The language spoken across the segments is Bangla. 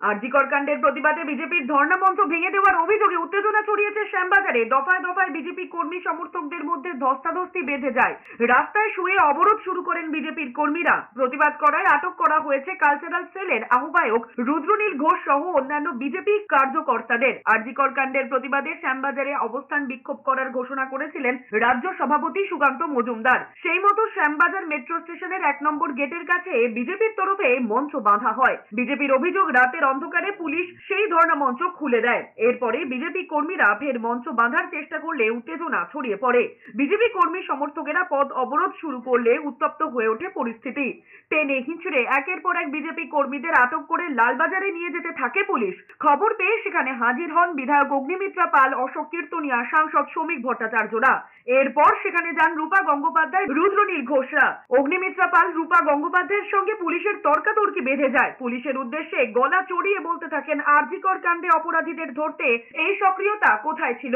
আরজিকর কাণ্ডের প্রতিবাদে বিজেপির ধর্ণা মঞ্চ ভেঙে দেওয়ার অভিযোগে উত্তেজনা ছড়িয়েছে শ্যামবাজারে। দফায় দফায় বিজেপি কর্মী সমর্থকদের মধ্যে ধস্তাধস্তি বেঁধে যায়। রাস্তায় শুয়ে অবরোধ শুরু করেন বিজেপির কর্মীরা। প্রতিবাদ করায় আটক করা হয়েছে কালচারাল সেলের আহ্বায়ক রুদ্রনীল ঘোষ সহ অন্যান্য বিজেপি কার্যকর্তাদের। আরজিকর কাণ্ডের প্রতিবাদে শ্যামবাজারে অবস্থান বিক্ষোভ করার ঘোষণা করেছিলেন রাজ্য সভাপতি সুকান্ত মজুমদার। সেই মতো শ্যামবাজার মেট্রো স্টেশনের 1 নম্বর গেটের কাছে বিজেপির তরফে মঞ্চ বাঁধা হয়। বিজেপির অভিযোগ, রাতের অন্ধকারে পুলিশ সেই ধর্ণা মঞ্চ খুলে দেয়। এরপরে বিজেপি কর্মীরা ফের মঞ্চ বাঁধার চেষ্টা করলে উত্তেজনা ছড়িয়ে পড়ে। বিজেপি কর্মী সমর্থকেরা পথ অবরোধ শুরু করলে উত্তপ্ত হয়ে ওঠে পরিস্থিতি। টেনে হিঁচড়ে একের পর এক বিজেপি কর্মীদের আটক করে লালবাজারে নিয়ে যেতে থাকে পুলিশ। খবর পেয়ে সেখানে হাজির হন বিধায়ক অগ্নিমিত্রা পাল, অশোক কীর্তনিয়া, সাংসদ শ্রমিক ভট্টাচার্যরা। এরপর সেখানে যান রূপা গঙ্গোপাধ্যায়, রুদ্রনীল ঘোষরা। অগ্নিমিত্রা পাল, রূপা গঙ্গোপাধ্যায়ের সঙ্গে পুলিশের তর্কাতর্কি বেঁধে যায়। পুলিশের উদ্দেশ্যে গলা চড়িয়ে বলতে থাকেন, আরজিকর কাণ্ডে অপরাধীদের ধরতে এই সক্রিয়তা কোথায় ছিল?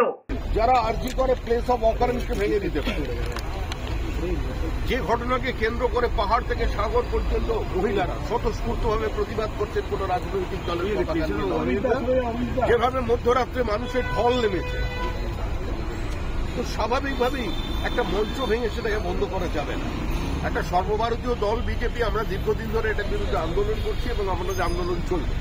যারা আরজিকরে প্লেস অফ অকারেন্সকে ভেঙে দিতে পারে, যে ঘটনাকে কেন্দ্র করে পাহাড় থেকে সাগর পর্যন্ত মহিলারা স্বতঃস্ফূর্তভাবে প্রতিবাদ করছেন কোন রাজনৈতিক দলের পতাকা নিয়ে, যেভাবে মধ্যরাত্রে মানুষের ঢল নেমেছে, তো স্বাভাবিকভাবেই একটা মঞ্চ ভেঙে সেটাকে বন্ধ করা যাবে না। একটা সর্বভারতীয় দল বিজেপি, আমরা দীর্ঘদিন ধরে এটার বিরুদ্ধে আন্দোলন করছি এবং আমাদের আন্দোলন চলবে।